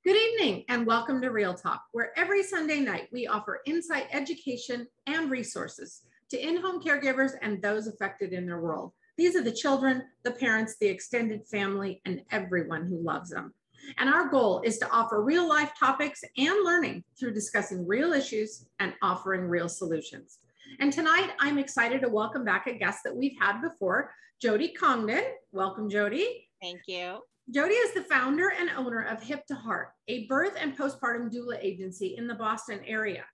Good evening and welcome to Real Talk, where every Sunday night we offer insight, education, and resources to in-home caregivers and those affected in their world. These are the children, the parents, the extended family, and everyone who loves them. And our goal is to offer real life topics and learning through discussing real issues and offering real solutions. And tonight I'm excited to welcome back a guest that we've had before, Jodi Congdon. Welcome, Jodi. Thank you. Jodi is the founder and owner of Hip to Heart, a birth and postpartum doula agency in the Boston area.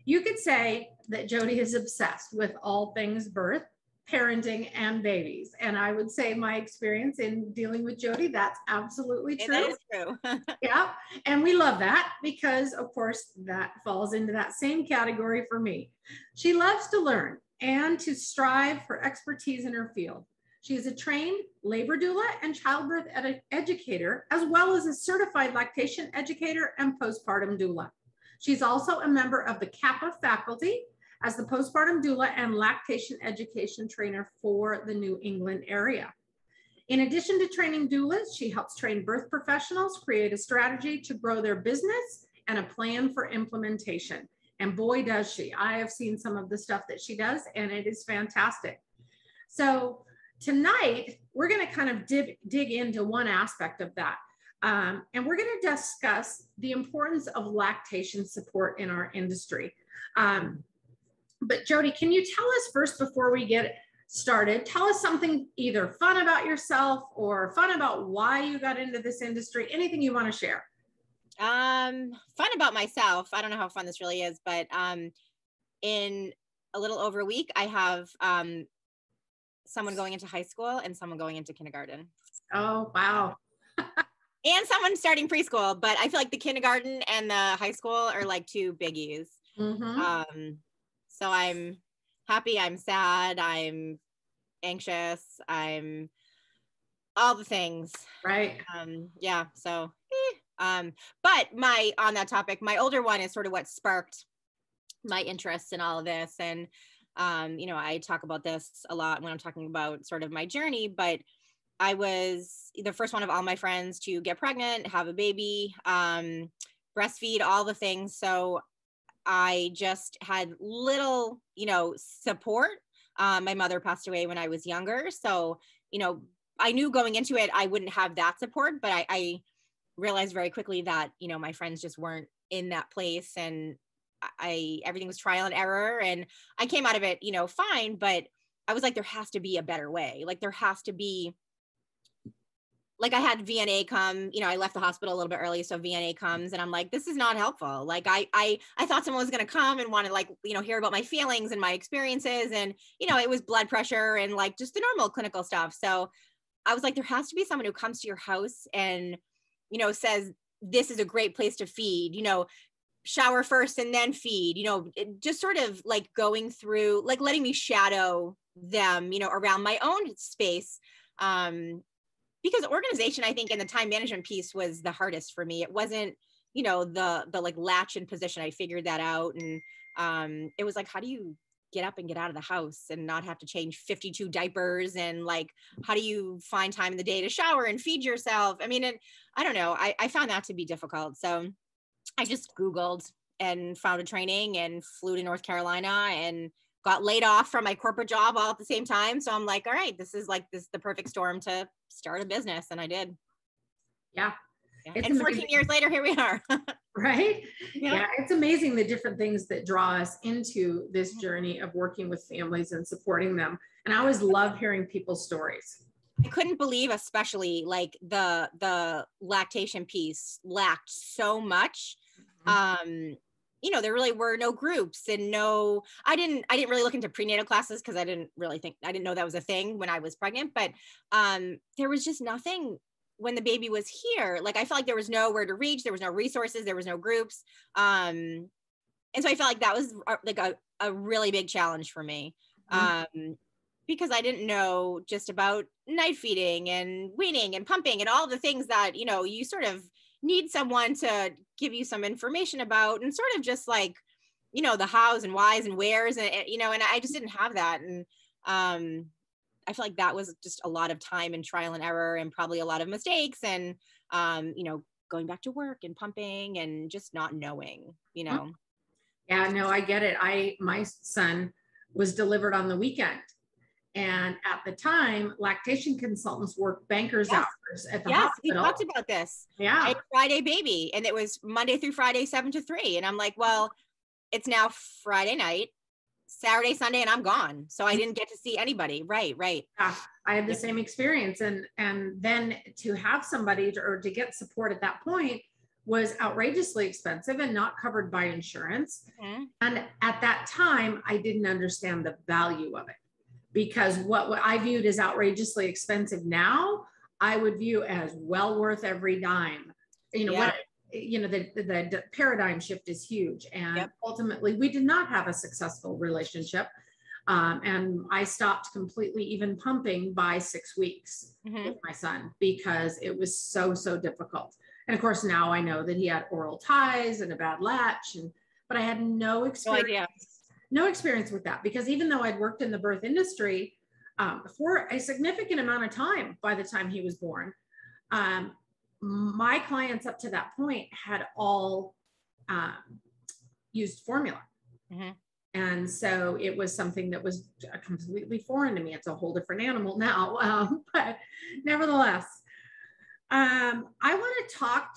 You could say that Jodi is obsessed with all things birth, parenting, and babies. And I would say my experience in dealing with Jodi, that's absolutely true. That is true. Yeah. And we love that because, of course, that falls into that same category for me. She loves to learn and to strive for expertise in her field. She is a trained labor doula and childbirth educator, as well as a certified lactation educator and postpartum doula. She's also a member of the CAPPA Faculty as the postpartum doula and lactation education trainer for the New England area. In addition to training doulas, she helps train birth professionals create a strategy to grow their business and a plan for implementation. And boy, does she. I have seen some of the stuff that she does, and it is fantastic. So tonight, we're going to kind of dig into one aspect of that. And we're going to discuss the importance of lactation support in our industry. But Jodi, can you tell us first, before we get started, tell us something either fun about yourself or fun about why you got into this industry, anything you want to share. Fun about myself. I don't know how fun this really is, but in a little over a week, I have someone going into high school and someone going into kindergarten. Oh, wow. And someone starting preschool, but I feel like the kindergarten and the high school are like two biggies. Mm-hmm. So I'm happy, I'm sad, I'm anxious, I'm all the things. Right. Yeah, so, but on that topic, my older one is sort of what sparked my interest in all of this. And you know, I talk about this a lot when I'm talking about sort of my journey, but I was the first one of all my friends to get pregnant, have a baby, breastfeed, all the things. So I just had little, you know, support. My mother passed away when I was younger. So, you know, I knew going into it, I wouldn't have that support, but I realized very quickly that, you know, my friends just weren't in that place, and everything was trial and error, and I came out of it, you know, fine, but I was like, there has to be a better way. Like there has to be, like I had VNA come, you know, I left the hospital a little bit early. So VNA comes and I'm like, this is not helpful. Like I thought someone was going to come and want to, like, you know, hear about my feelings and my experiences. And, you know, it was blood pressure and like just the normal clinical stuff. So I was like, there has to be someone who comes to your house and, you know, says, this is a great place to feed, you know, shower first and then feed, you know, just sort of like going through, like letting me shadow them, you know, around my own space. Because organization, I think, and the time management piece was the hardest for me. It wasn't, you know, the like latch in position. I figured that out. And it was like, how do you get up and get out of the house and not have to change 52 diapers? And like, how do you find time in the day to shower and feed yourself? I mean, and I don't know, I found that to be difficult. So I just Googled and found a training and flew to North Carolina and got laid off from my corporate job all at the same time. So I'm like, all right, this is the perfect storm to start a business. And I did. Yeah. And 14 years later, here we are. Right? Yeah. It's amazing the different things that draw us into this journey of working with families and supporting them. And I always love hearing people's stories. I couldn't believe, especially like the lactation piece lacked so much. Mm-hmm. You know, there really were no groups and I didn't really look into prenatal classes because I didn't know that was a thing when I was pregnant, but there was just nothing when the baby was here. Like, I felt like there was nowhere to reach. There was no resources. There was no groups. And so I felt like that was like a really big challenge for me. Mm-hmm. Because I didn't know just about night feeding and weaning and pumping and all the things that, you know, you sort of need someone to give you some information about, and sort of just like, you know, the hows and whys and wheres, and, you know, and I just didn't have that. And I feel like that was just a lot of time and trial and error and probably a lot of mistakes and, you know, going back to work and pumping and just not knowing, you know. Yeah, no, I get it. My son was delivered on the weekend. And at the time, lactation consultants worked bankers hours at the hospital. We talked about this. Yeah. I had a Friday baby, and it was Monday through Friday, 7 to 3. And I'm like, well, it's now Friday night, Saturday, Sunday, and I'm gone. So I didn't get to see anybody. Right. Yeah, I had the same experience. And then to have somebody or to get support at that point was outrageously expensive and not covered by insurance. Mm-hmm. And at that time, I didn't understand the value of it, because what I viewed as outrageously expensive now, I would view as well worth every dime. The paradigm shift is huge. And ultimately, we did not have a successful relationship. And I stopped completely even pumping by 6 weeks with my son, because it was so difficult. And of course, now I know that he had oral ties and a bad latch, but I had no experience with that, because even though I'd worked in the birth industry for a significant amount of time by the time he was born, my clients up to that point had all used formula. Mm-hmm. And so it was something that was completely foreign to me. It's a whole different animal now, but nevertheless, I want to talk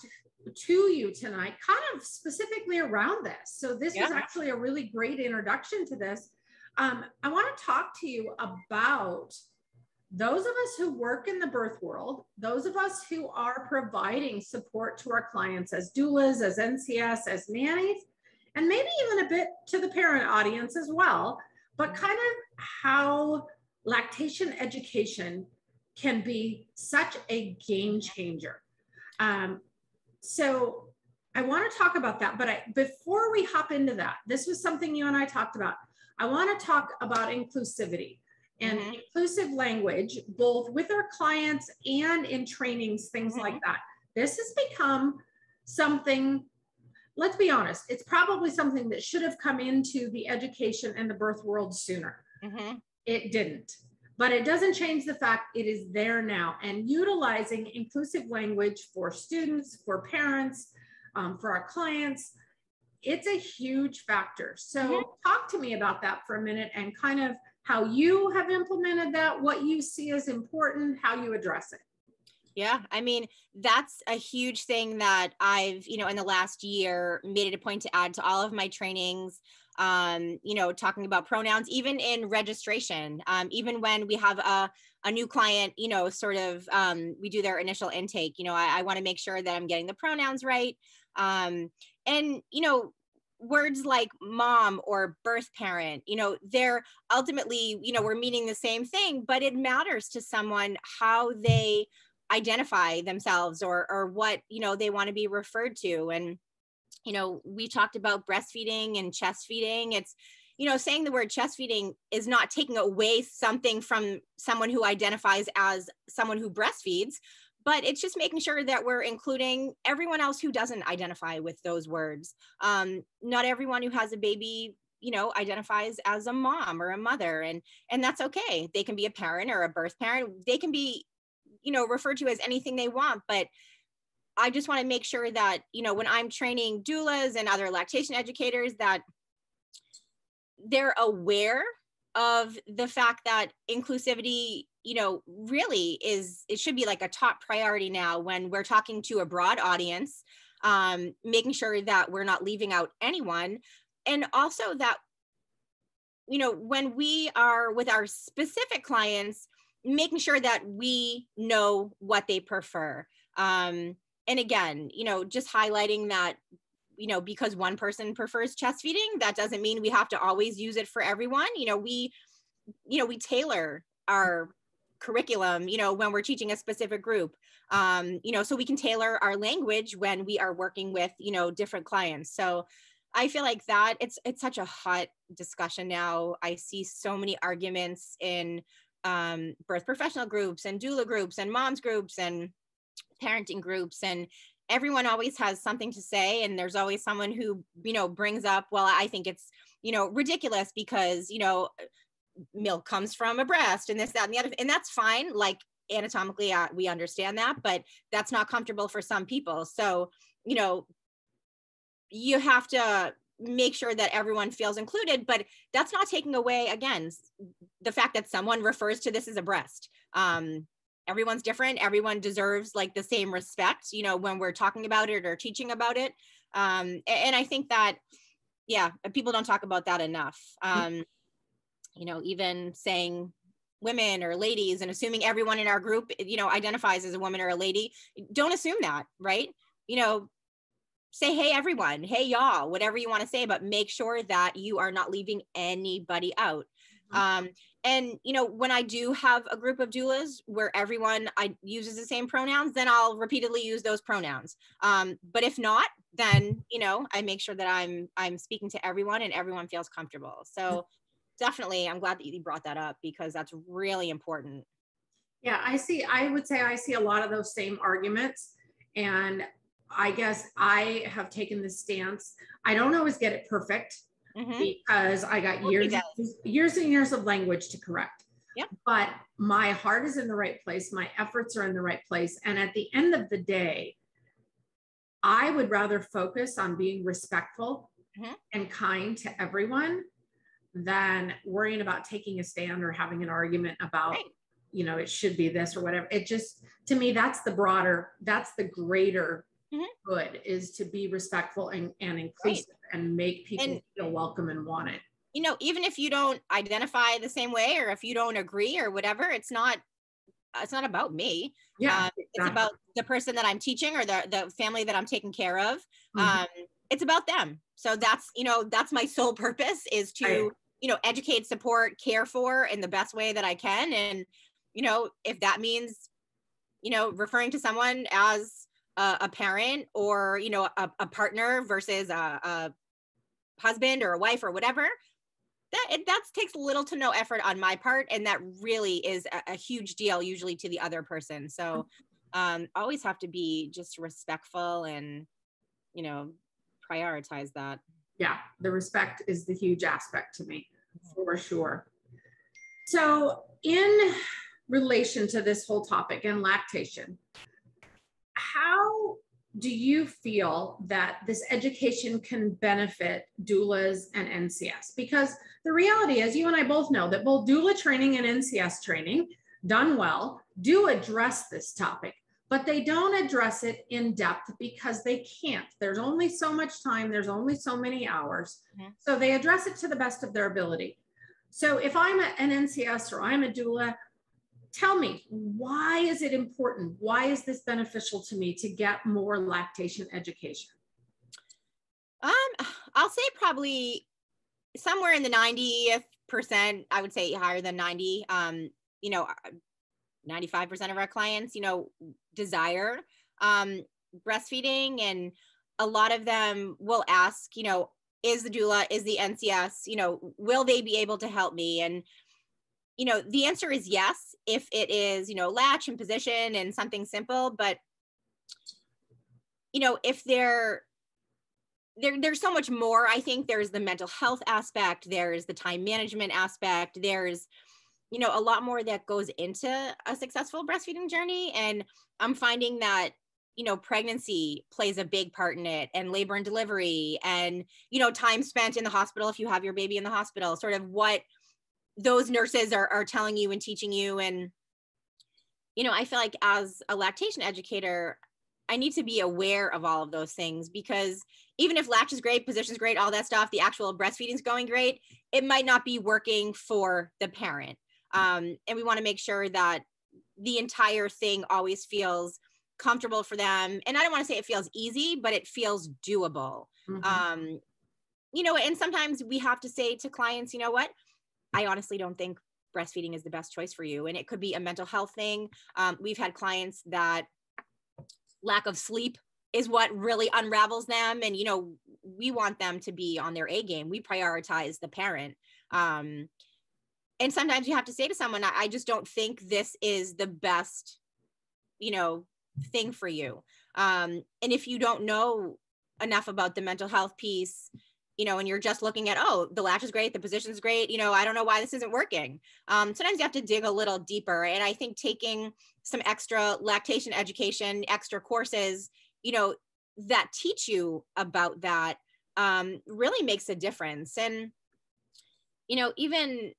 to you tonight kind of specifically around this. So this was actually a really great introduction to this. I want to talk to you about those of us who work in the birth world, those of us who are providing support to our clients as doulas, as NCS, as nannies, and maybe even a bit to the parent audience as well, but kind of how lactation education can be such a game changer. So I want to talk about that, but before we hop into that, this was something you and I talked about. I want to talk about inclusivity and inclusive language, both with our clients and in trainings, things like that. This has become something, let's be honest, it's probably something that should have come into the education and the birth world sooner. It didn't. But it doesn't change the fact it is there now, and utilizing inclusive language for students, for parents, for our clients, it's a huge factor. So talk to me about that for a minute, and kind of how you have implemented that, what you see as important, how you address it. Yeah, I mean, that's a huge thing that I've, in the last year made it a point to add to all of my trainings. Talking about pronouns, even in registration, even when we have a new client, we do their initial intake, I want to make sure that I'm getting the pronouns right. And words like mom or birth parent, they're ultimately, we're meaning the same thing, but it matters to someone how they identify themselves or what, they want to be referred to. And we talked about breastfeeding and chest feeding. It's, saying the word chest feeding is not taking away something from someone who identifies as someone who breastfeeds, but it's just making sure that we're including everyone else who doesn't identify with those words. Not everyone who has a baby, identifies as a mom or a mother, and that's okay. They can be a parent or a birth parent. They can be, referred to as anything they want, but I just want to make sure that, when I'm training doulas and other lactation educators, that they're aware of the fact that inclusivity, really it should be like a top priority now when we're talking to a broad audience, making sure that we're not leaving out anyone. And also that, when we are with our specific clients, making sure that we know what they prefer. And again, just highlighting that, because one person prefers chest feeding, that doesn't mean we have to always use it for everyone. We tailor our curriculum, when we're teaching a specific group, so we can tailor our language when we are working with, different clients. So I feel like that it's such a hot discussion now. I see so many arguments in birth professional groups and doula groups and moms groups and parenting groups, and everyone always has something to say, and there's always someone who brings up, well, I think it's ridiculous because milk comes from a breast and this, that, and the other, and that's fine. Like, anatomically, we understand that, but that's not comfortable for some people. So, you know, you have to make sure that everyone feels included, but that's not taking away, again, the fact that someone refers to this as a breast. Everyone's different. Everyone deserves like the same respect, you know, when we're talking about it or teaching about it. And I think that, yeah, people don't talk about that enough. You know, even saying women or ladies and assuming everyone in our group, you know, identifies as a woman or a lady. Don't assume that, right? You know, say, hey, everyone, hey, y'all, whatever you want to say, but make sure that you are not leaving anybody out. And, you know, when I do have a group of doulas where everyone uses the same pronouns, then I'll repeatedly use those pronouns. But if not, then, you know, I make sure that I'm speaking to everyone and everyone feels comfortable. So definitely, I'm glad that you brought that up because that's really important. Yeah, I would say I see a lot of those same arguments. And I guess I have taken this stance. I don't always get it perfect because I got years and years of language to correct. Yep. But my heart is in the right place. My efforts are in the right place. And at the end of the day, I would rather focus on being respectful and kind to everyone than worrying about taking a stand or having an argument about, you know, it should be this or whatever. It just, to me, that's the greater good, is to be respectful and inclusive and make people feel welcome and wanted. You know, even if you don't identify the same way or if you don't agree or whatever, it's not about me. Yeah, It's about the person that I'm teaching or the family that I'm taking care of. It's about them. So that's, you know, that's my sole purpose, is to, you know, educate, support, care for in the best way that I can. And, you know, if that means, you know, referring to someone as a parent or, you know, a partner versus a husband or a wife or whatever, that takes little to no effort on my part. And that really is a huge deal usually to the other person. So always have to be just respectful and, you know, prioritize that. Yeah, the respect is the huge aspect to me, for sure. So in relation to this whole topic and lactation, how do you feel that this education can benefit doulas and NCS? Because the reality is, you and I both know that both doula training and NCS training, done well, do address this topic, but they don't address it in depth because they can't. There's only so much time, there's only so many hours. So they address it to the best of their ability. So if I'm an NCS or I'm a doula, tell me, why is it important? Why is this beneficial to me to get more lactation education? I'll say probably somewhere in the 90%, I would say higher than 90. You know, 95% of our clients, you know, desire breastfeeding, and a lot of them will ask, you know, is the doula, is the NCS, you know, will they be able to help me? And you know, the answer is yes, if it is, you know, latch and position and something simple. But, you know, if there's so much more. I think there's the mental health aspect, there's the time management aspect, there's, you know, a lot more that goes into a successful breastfeeding journey. And I'm finding that, you know, pregnancy plays a big part in it, and labor and delivery, and, you know, time spent in the hospital if you have your baby in the hospital, sort of what those nurses are telling you and teaching you. And, you know, I feel like as a lactation educator, I need to be aware of all of those things, because even if latch is great, position's great, all that stuff, the actual breastfeeding's going great, it might not be working for the parent. And we want to make sure that the entire thing always feels comfortable for them. And I don't want to say it feels easy, but it feels doable. You know, and sometimes we have to say to clients, you know what, I honestly don't think breastfeeding is the best choice for you. And it could be a mental health thing. We've had clients that lack of sleep is what really unravels them. And, you know, we want them to be on their A game. We prioritize the parent. And sometimes you have to say to someone, I just don't think this is the best, you know, thing for you. And if you don't know enough about the mental health piece, and you're just looking at, oh, the latch is great, the position's great, I don't know why this isn't working. Sometimes you have to dig a little deeper. And I think taking some extra lactation education, extra courses, that teach you about that really makes a difference. And, even,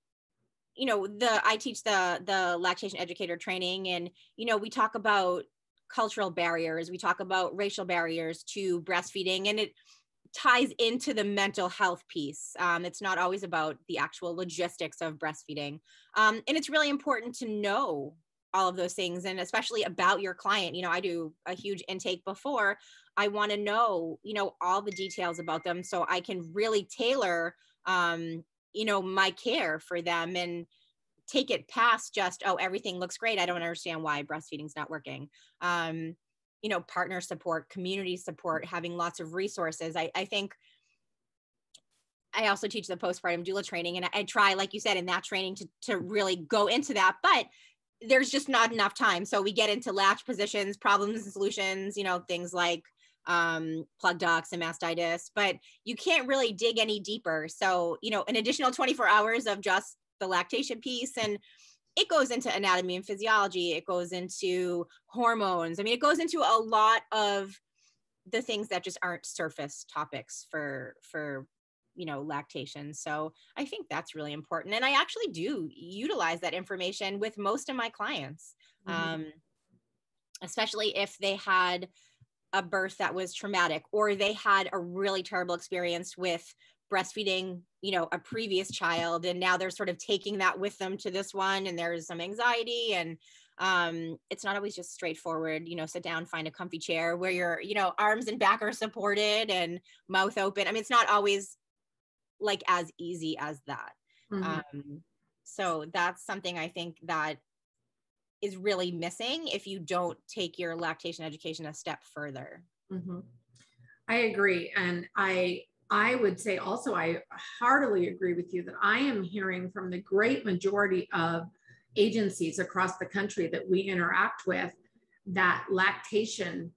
I teach the lactation educator training, and, we talk about cultural barriers, we talk about racial barriers to breastfeeding, and it ties into the mental health piece. It's not always about the actual logistics of breastfeeding. And it's really important to know all of those things, and especially about your client. I do a huge intake before. I want to know, all the details about them so I can really tailor, my care for them, and take it past just, oh, everything looks great, I don't understand why breastfeeding's not working. Partner support, community support, having lots of resources. I think I also teach the postpartum doula training, and I try, like you said, in that training to really go into that, but there's just not enough time. So we get into latch positions, problems and solutions, things like plug ducts and mastitis, but you can't really dig any deeper. So, an additional 24 hours of just the lactation piece, and it goes into anatomy and physiology. It goes into hormones. I mean, it goes into a lot of the things that just aren't surface topics for lactation. So I think that's really important. And I actually do utilize that information with most of my clients, especially if they had a birth that was traumatic, or they had a really terrible experience with breastfeeding, a previous child, and now they're sort of taking that with them to this one, and there's some anxiety, and it's not always just straightforward, sit down, find a comfy chair where your, arms and back are supported and mouth open. I mean, it's not always like as easy as that. So that's something I think that is really missing if you don't take your lactation education a step further. I agree. And I would say also, I heartily agree with you that I am hearing from the great majority of agencies across the country that we interact with that lactation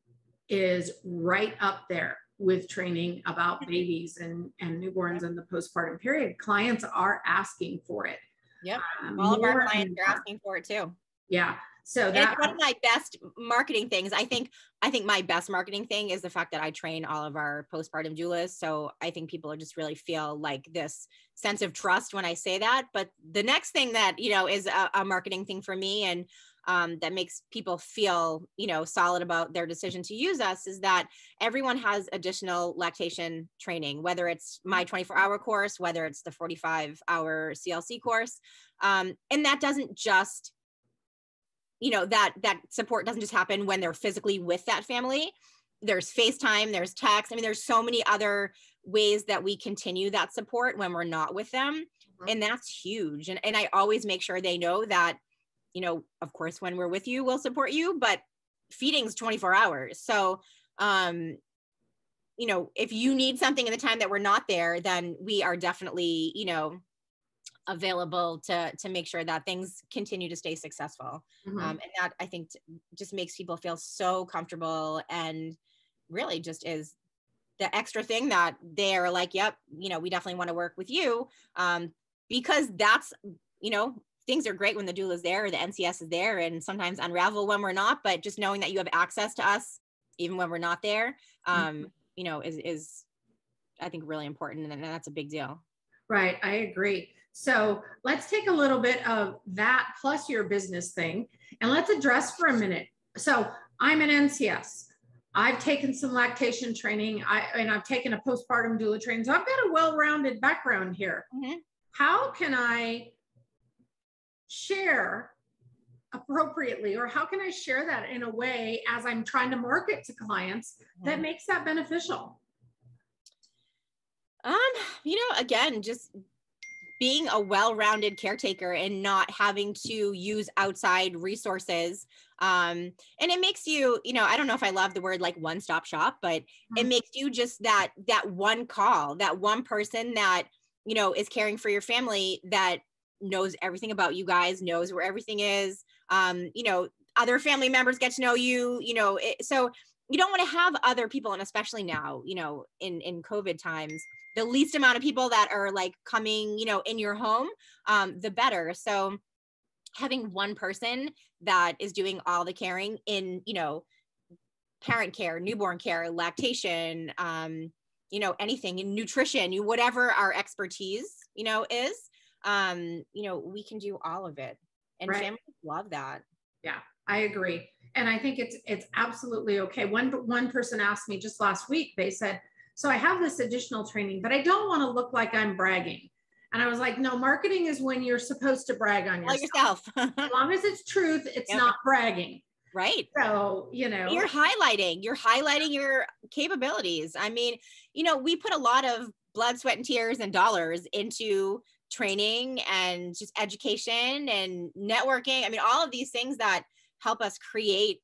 is right up there with training about babies and newborns and the postpartum period. Clients are asking for it. Yep. All of our clients are asking for it too. Yeah. So that's one of my best marketing things. I think my best marketing thing is the fact that I train all of our postpartum doulas. So I think people just really feel like this sense of trust when I say that. But the next thing that, is a marketing thing for me, and that makes people feel, solid about their decision to use us, is that everyone has additional lactation training, whether it's my 24-hour course, whether it's the 45-hour CLC course. And that doesn't just, that support doesn't just happen when they're physically with that family. There's FaceTime, there's text. I mean, there's so many other ways that we continue that support when we're not with them. And that's huge. And I always make sure they know that, of course, when we're with you, we'll support you, but feeding's 24 hours. So, if you need something in the time that we're not there, then we are definitely, available to make sure that things continue to stay successful. And that, I think, just makes people feel so comfortable, and really just is the extra thing that they're like, yep, we definitely want to work with you, because that's, things are great when the doula is there, or the NCS is there, and sometimes unravel when we're not, but just knowing that you have access to us even when we're not there, is I think really important, and that's a big deal. Right. I agree. So let's take a little bit of that plus your business thing, and let's address for a minute. So I'm an NCS. I've taken some lactation training, and I've taken a postpartum doula training. So I've got a well-rounded background here. How can I share appropriately, or how can I share that in a way as I'm trying to market to clients that makes that beneficial? Again, just being a well-rounded caretaker and not having to use outside resources. And it makes you, I don't know if I love the word like one-stop shop, but it makes you just that one call, that one person that, is caring for your family, that knows everything about you guys, knows where everything is. Other family members get to know you, so you don't want to have other people, and especially now, you know, in COVID times, the least amount of people that are like coming, you know, in your home, the better. So having one person that is doing all the caring in, you know, parent care, newborn care, lactation, you know, anything in nutrition, you, whatever our expertise, you know, is, you know, we can do all of it. And Right. families love that. Yeah, I agree. And I think it's absolutely okay. One person asked me just last week, they said, so I have this additional training, but I don't want to look like I'm bragging. And I was like, no, marketing is when you're supposed to brag on yourself. As long as it's truth, it's Yep. not bragging. Right. So, you know, you're highlighting your capabilities. I mean, you know, we put a lot of blood, sweat, and tears and dollars into training and just education and networking. I mean, all of these things that help us create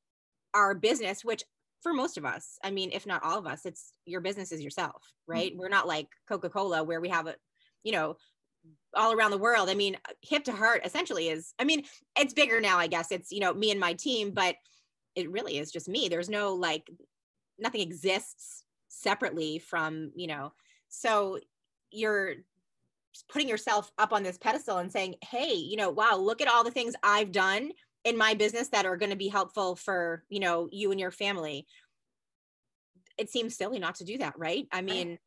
our business, which for most of us, I mean, if not all of us, it's your business is yourself, right? Mm-hmm. We're not like Coca-Cola where we have a, you know, all around the world. I mean, Hip to Heart essentially is, I mean, it's bigger now, I guess. It's, you know, me and my team, but it really is just me. There's no like, nothing exists separately from, you know, so you're putting yourself up on this pedestal and saying, hey, you know, wow, look at all the things I've done in my business that are going to be helpful for, you know, you and your family. It seems silly not to do that, right? I mean,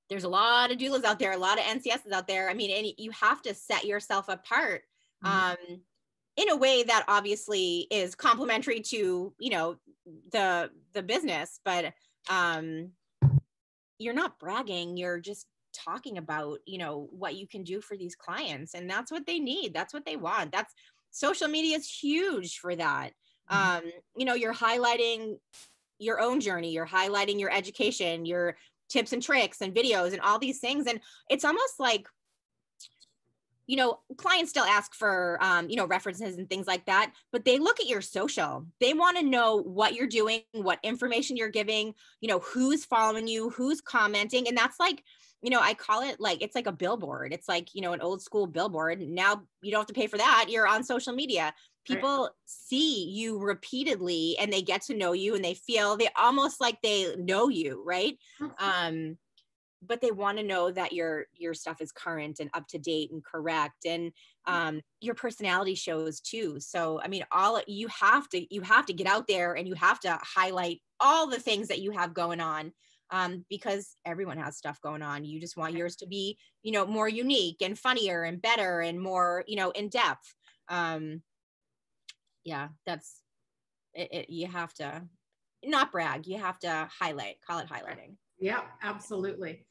there's a lot of doulas out there, a lot of NCSs out there. I mean, and you have to set yourself apart in a way that obviously is complementary to, you know, the business, but you're not bragging. You're just talking about, you know, what you can do for these clients, and that's what they need. That's what they want. That's social media is huge for that. You know, you're highlighting your own journey, you're highlighting your education, your tips and tricks and videos and all these things. And it's almost like, you know, clients still ask for, you know, references and things like that, but they look at your social. They want to know what you're doing, what information you're giving, you know, who's following you, who's commenting. And that's like, you know, I call it like, it's like a billboard. It's like, you know, an old school billboard. Now you don't have to pay for that. You're on social media. People see you repeatedly and they get to know you and they feel they almost like they know you, right? But they want to know that your stuff is current and up to date and correct, and your personality shows too. So I mean, you have to get out there and you have to highlight all the things that you have going on, because everyone has stuff going on. You just want yours to be, you know, more unique and funnier and better and more, you know, in depth. Yeah, that's it. You have to not brag. You have to highlight. Call it highlighting. Yeah, absolutely.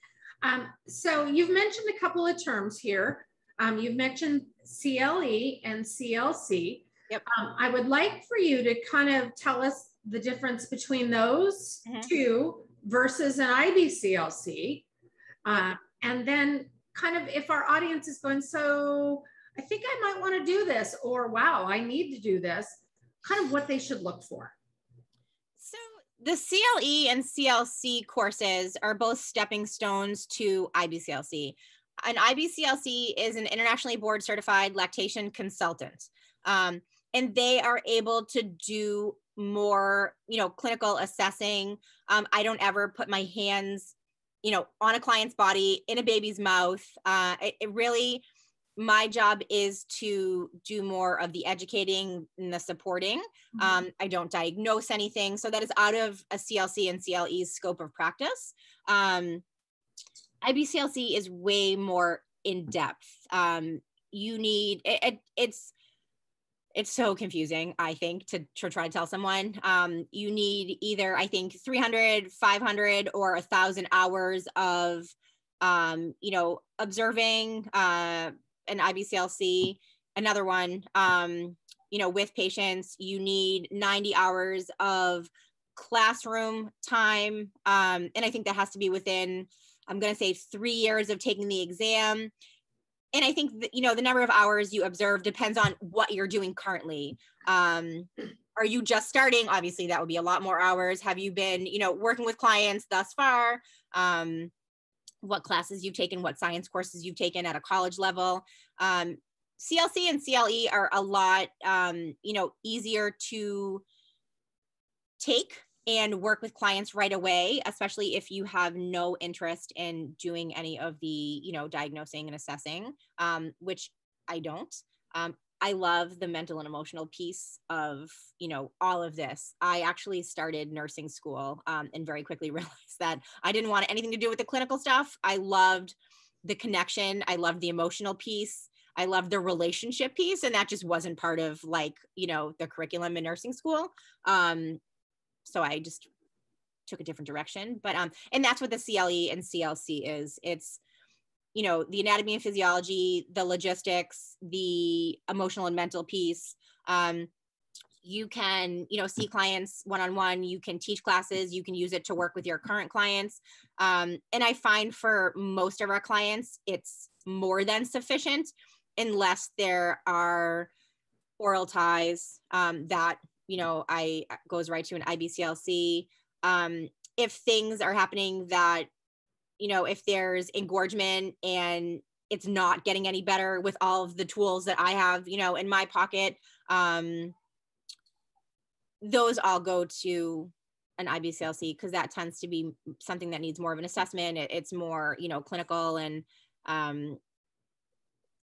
So you've mentioned a couple of terms here. You've mentioned CLE and CLC. Yep. I would like for you to kind of tell us the difference between those two versus an IBCLC. And then kind of if our audience is going, so I think I might want to do this, or wow, I need to do this, kind of what they should look for. So the CLE and CLC courses are both stepping stones to IBCLC. An IBCLC is an internationally board certified lactation consultant. And they are able to do more, you know, clinical assessing. I don't ever put my hands, you know, on a client's body, in a baby's mouth. It really, my job is to do more of the educating and the supporting. I don't diagnose anything. So that is out of a CLC and CLE's scope of practice. IBCLC is way more in depth. You need, it's so confusing, I think, to try to tell someone. You need either, I think, 300, 500, or 1,000 hours of, you know, observing, an IBCLC. Another one, you know, with patients, you need 90 hours of classroom time. And I think that has to be within, I'm going to say 3 years of taking the exam. And I think that, you know, the number of hours you observe depends on what you're doing currently. Are you just starting? Obviously, that would be a lot more hours. Have you been, you know, working with clients thus far? What classes you've taken, what science courses you've taken at a college level. CLC and CLE are a lot, you know, easier to take and work with clients right away, especially if you have no interest in doing any of the, you know, diagnosing and assessing, which I don't. I love the mental and emotional piece of, you know, all of this. I actually started nursing school and very quickly realized that I didn't want anything to do with the clinical stuff. I loved the connection. I loved the emotional piece. I loved the relationship piece. And that just wasn't part of, like, you know, the curriculum in nursing school. So I just took a different direction. But, and that's what the CLE and CLC is. It's, you know, the anatomy and physiology, the logistics, the emotional and mental piece. You can, you know, see clients one-on-one, you can teach classes, you can use it to work with your current clients. And I find for most of our clients, it's more than sufficient unless there are oral ties that, you know, I goes right to an IBCLC. If things are happening that, you know, if there's engorgement and it's not getting any better with all of the tools that I have, you know, in my pocket, those all go to an IBCLC because that tends to be something that needs more of an assessment. It's more, you know, clinical, and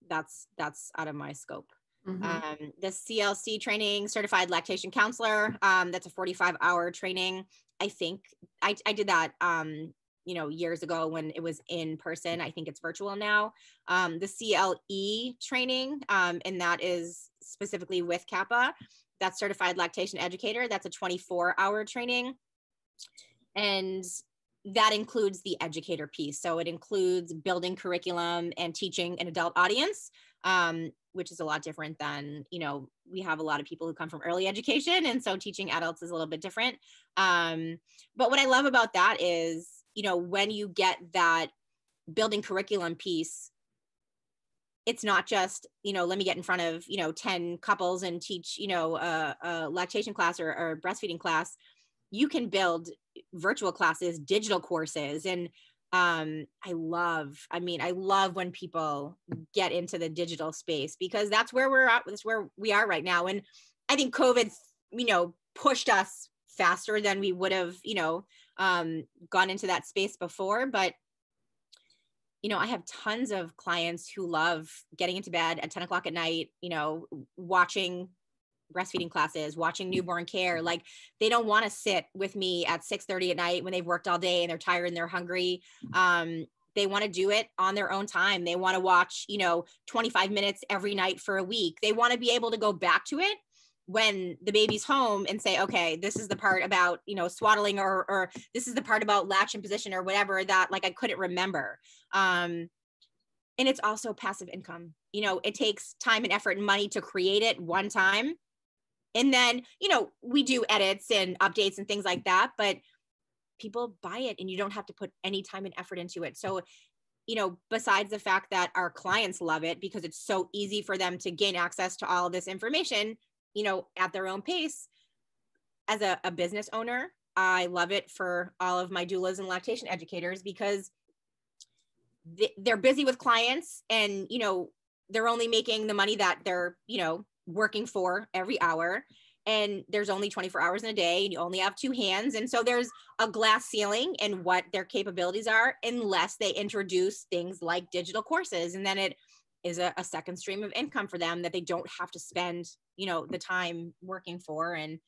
that's out of my scope. Mm-hmm. The CLC training, certified lactation counselor, that's a 45-hour training. I think I did that, you know, years ago when it was in person. I think it's virtual now. The CLE training, and that is specifically with CAPPA, that's certified lactation educator. That's a 24-hour training. And that includes the educator piece. So it includes building curriculum and teaching an adult audience, which is a lot different than, you know, we have a lot of people who come from early education. And so teaching adults is a little bit different. But what I love about that is, you know, when you get that building curriculum piece, it's not just, you know, let me get in front of, you know, 10 couples and teach, you know, a lactation class or a breastfeeding class. You can build virtual classes, digital courses. And I love when people get into the digital space, because that's where we're at. That's where we are right now. And I think COVID, you know, pushed us faster than we would have, you know, gone into that space before. But, you know, I have tons of clients who love getting into bed at 10 o'clock at night, you know, watching breastfeeding classes, watching newborn care. Like, they don't want to sit with me at 6:30 at night when they've worked all day and they're tired and they're hungry. They want to do it on their own time. They want to watch, you know, 25 minutes every night for a week. They want to be able to go back to it when the baby's home and say, okay, this is the part about, you know, swaddling, or this is the part about latch and position or whatever that, like, I couldn't remember. And it's also passive income. You know, it takes time and effort and money to create it one time. And then, you know, we do edits and updates and things like that, but people buy it and you don't have to put any time and effort into it. So, you know, besides the fact that our clients love it because it's so easy for them to gain access to all of this information, you know, at their own pace, as a business owner, I love it for all of my doulas and lactation educators, because they're busy with clients and, you know, they're only making the money that they're, you know, working for every hour. And there's only 24 hours in a day and you only have 2 hands. And so there's a glass ceiling in what their capabilities are, unless they introduce things like digital courses. And then it is a second stream of income for them that they don't have to spend, you know, the time working for. And